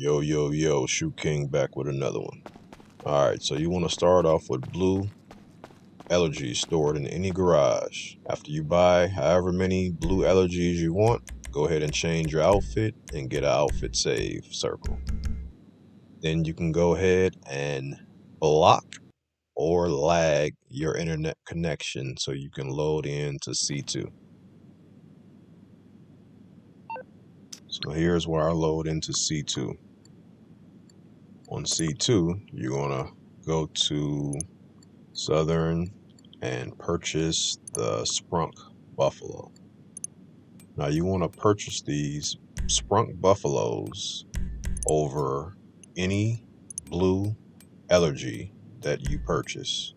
Yo, yo, yo, Shoe King back with another one. Alright, so you want to start off with blue LGs stored in any garage. After you buy however many blue LGs you want, go ahead and change your outfit and get an outfit save circle. Then you can go ahead and block or lag your internet connection so you can load into C2. So here's where I load into C2. On C2, you're gonna go to Southern and purchase the Sprunk Buffalo. Now you want to purchase these Sprunk Buffaloes over any blue allergy that you purchase.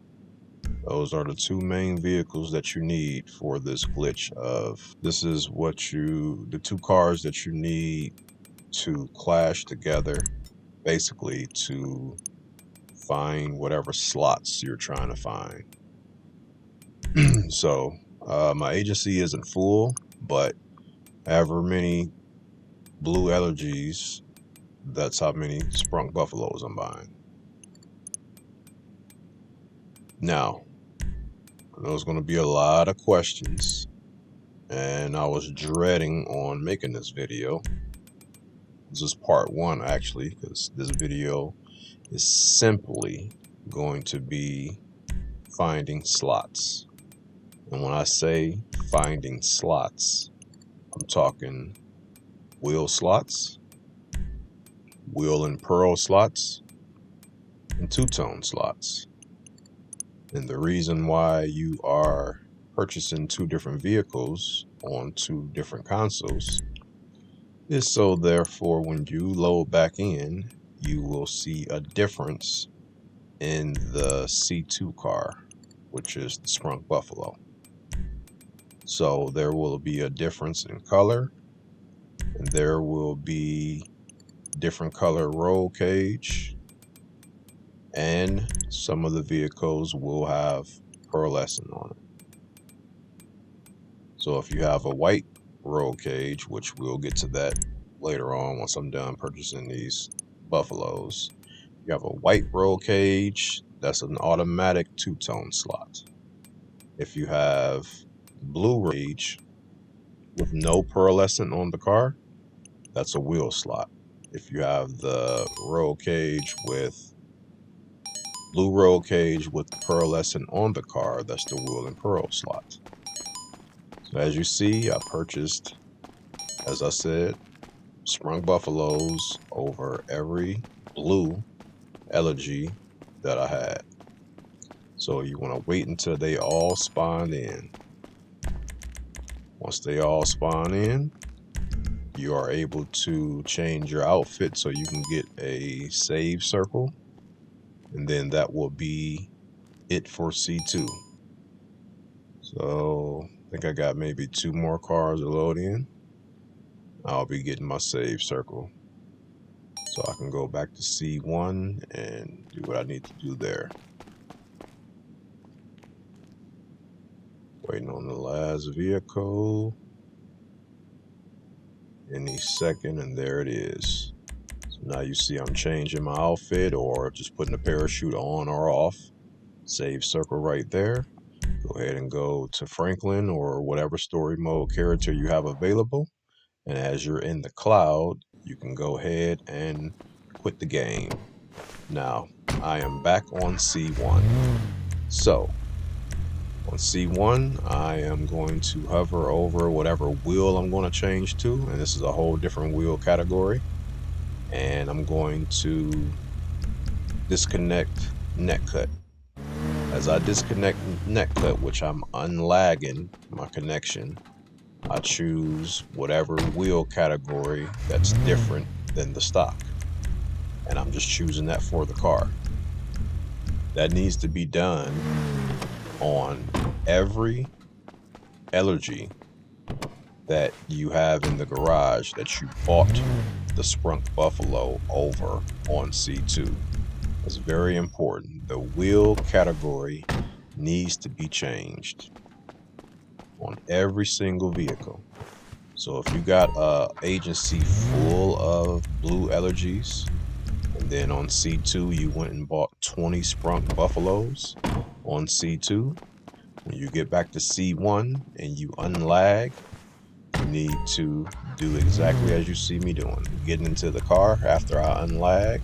Those are the two main vehicles that you need for this glitch of this is the two cars that you need to clash together, basically to find whatever slots you're trying to find. So my agency isn't full, but however many blue allergies, that's how many Sprunk Buffaloes I'm buying. Now, there's going to be a lot of questions, and I was dreading on making this video. This is part one, actually, because this video is simply going to be finding slots. And when I say finding slots, I'm talking wheel slots, wheel and pearl slots, and two-tone slots. And the reason why you are purchasing two different vehicles on two different consoles is so therefore when you load back in, you will see a difference in the C2 car, which is the Sprunk Buffalo. So there will be a difference in color, and there will be different color roll cage, and some of the vehicles will have pearlescent on it. So if you have a white roll cage, which we'll get to that later on once I'm done purchasing these Buffaloes, you have a white roll cage, that's an automatic two-tone slot. If you have blue roll cage with no pearlescent on the car, that's a wheel slot. If you have the roll cage with blue roll cage with pearlescent on the car, that's the wheel and pearl slot. So as you see, I purchased, as I said, Sprunk Buffaloes over every blue elegy that I had. So you want to wait until they all spawn in. Once they all spawn in, you are able to change your outfit so you can get a save circle, and then that will be it for C2. So I think I got maybe two more cars to load in. I'll be getting my save circle so I can go back to C1 and do what I need to do there. Waiting on the last vehicle. Any second, and there it is. So now you see I'm changing my outfit or just putting a parachute on or off. Save circle right there. Go ahead and go to Franklin or whatever story mode character you have available. And as you're in the cloud, you can go ahead and quit the game. Now, I am back on C1. So, on C1, I am going to hover over whatever wheel I'm going to change to, and this is a whole different wheel category. And I'm going to disconnect netcut. As I disconnect netcut, which I'm unlagging my connection, I choose whatever wheel category that's different than the stock. And I'm just choosing that for the car. That needs to be done on every allergy that you have in the garage that you bought the Sprunk Buffalo over on C2. It's very important. The wheel category needs to be changed on every single vehicle. So if you got a agency full of blue allergies, and then on C2 you went and bought 20 sprunk buffaloes on C2, when you get back to C1 and you unlag, you need to do exactly as you see me doing. Getting into the car after I unlag,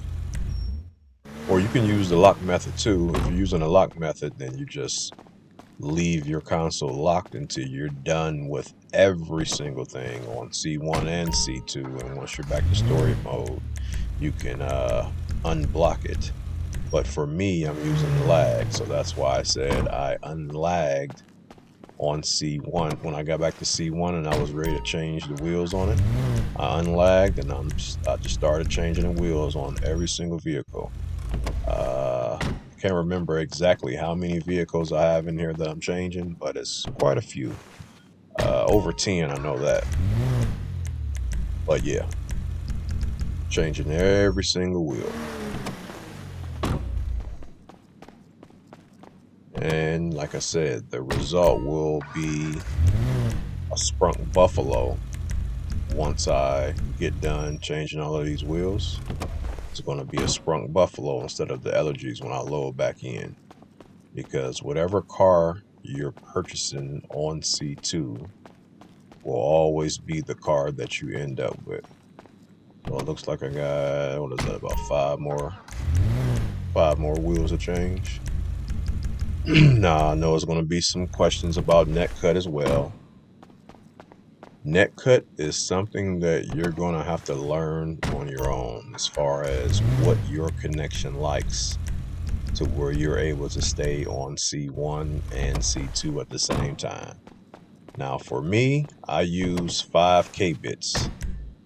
or you can use the lock method too. If you're using a lock method, then you just leave your console locked until you're done with every single thing on C1 and C2, and once you're back to story mode, you can unblock it. But for me, I'm using lag, so that's why I said I unlagged on C1. When I got back to C1 and I was ready to change the wheels on it, I unlagged and I just started changing the wheels on every single vehicle. Can't remember exactly how many vehicles I have in here that I'm changing, but it's quite a few. Over 10, I know that. But yeah, changing every single wheel. And like I said, the result will be a sprunk buffalo once I get done changing all of these wheels. It's going to be a sprunk buffalo instead of the allergies when I load back in, because whatever car you're purchasing on C2 will always be the car that you end up with. So it looks like I got, what is that, about five more wheels to change. Now I know it's going to be some questions about net cut as well. Net cut is something that you're going to have to learn on your own, as far as what your connection likes, to where you're able to stay on C1 and C2 at the same time. Now for me, I use 5K bits.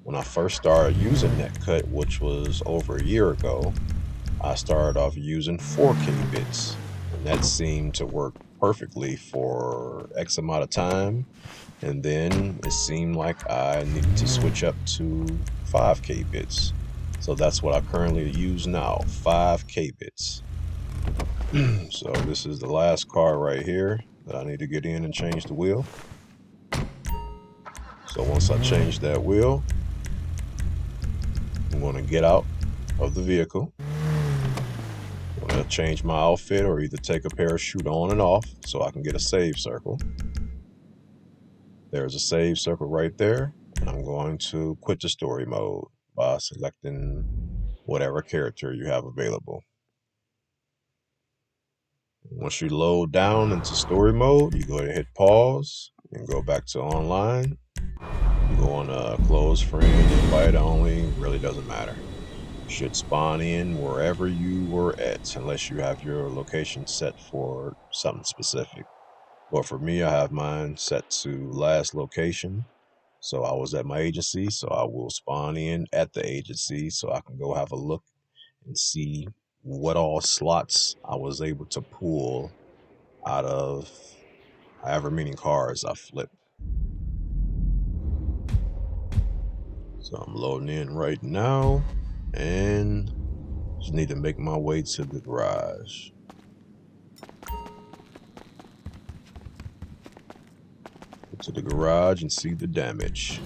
When I first started using net cut, which was over a year ago, I started off using 4K bits, and that seemed to work perfectly for X amount of time. And then it seemed like I needed to switch up to 5K bits. So that's what I currently use now, 5K bits. So this is the last car right here that I need to get in and change the wheel. So once I change that wheel, I'm going to get out of the vehicle. I'm going to change my outfit, or either take a parachute on and off so I can get a save circle. There's a save circle right there, and I'm going to quit the story mode by selecting whatever character you have available. Once you load down into story mode, you go ahead and hit pause and go back to online. You go on close friend, invite only, really doesn't matter. You should spawn in wherever you were at, unless you have your location set for something specific. But for me, I have mine set to last location. So I was at my agency, so I will spawn in at the agency so I can go have a look and see what all slots I was able to pull out of however many cars I flipped. So I'm loading in right now, and just need to make my way to the garage. Go to the garage and see the damage.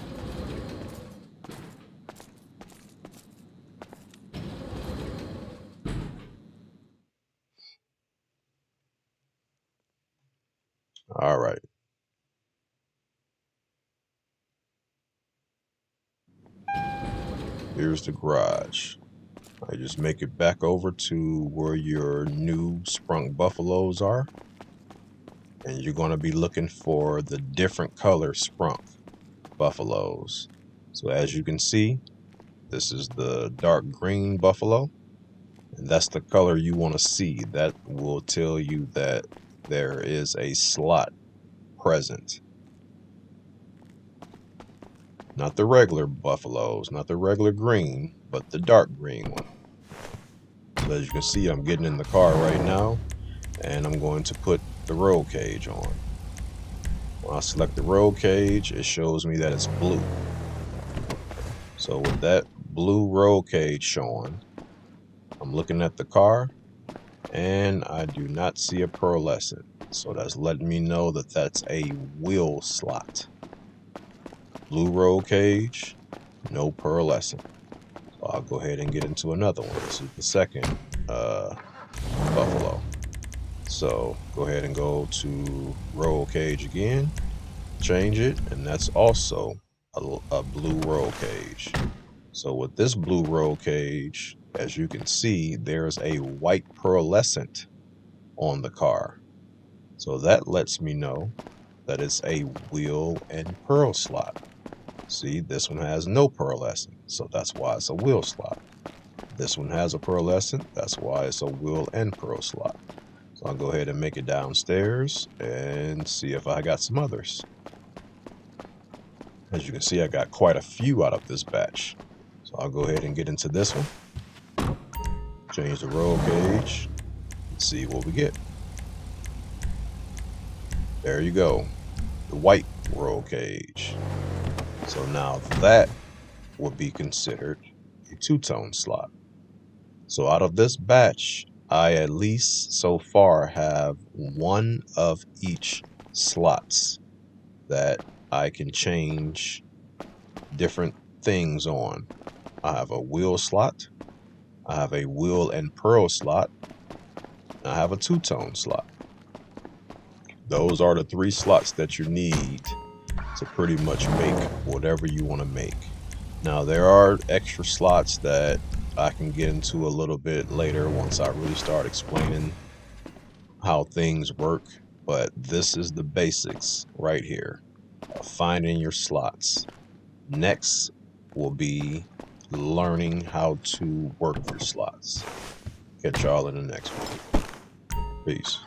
All right. Here's the garage. I just make it back over to where your new sprunk buffaloes are. And you're going to be looking for the different color sprunk buffaloes. So as you can see, this is the dark green buffalo, and that's the color you want to see. That will tell you that there is a slot present. Not the regular buffaloes, not the regular green, but the dark green one. So as you can see, I'm getting in the car right now, and I'm going to put the roll cage on. When I select the roll cage, it shows me that it's blue. So with that blue roll cage showing, I'm looking at the car, and I do not see a pearlescent. So that's letting me know that that's a wheel slot. blue roll cage, no pearlescent. So I'll go ahead and get into another one. This is the second buffalo. So go ahead and go to roll cage again, change it, and that's also a blue roll cage. So with this blue roll cage, as you can see, there's a white pearlescent on the car. So that lets me know that it's a wheel and pearl slot. See, this one has no pearlescent, so that's why it's a wheel slot. This one has a pearlescent, that's why it's a wheel and pearl slot. So I'll go ahead and make it downstairs and see if I got some others. As you can see, I got quite a few out of this batch. So I'll go ahead and get into this one. Change the roll cage. See what we get. There you go. The white roll cage. So now that would be considered a two-tone slot. So out of this batch, I at least so far have one of each slots that I can change different things on. I have a wheel slot, I have a wheel and pearl slot, and I have a two-tone slot. Those are the three slots that you need to pretty much make whatever you want to make. Now there are extra slots that I can get into a little bit later once I really start explaining how things work, but this is the basics right here of finding your slots. Next will be learning how to work your slots. Catch y'all in the next one. Peace.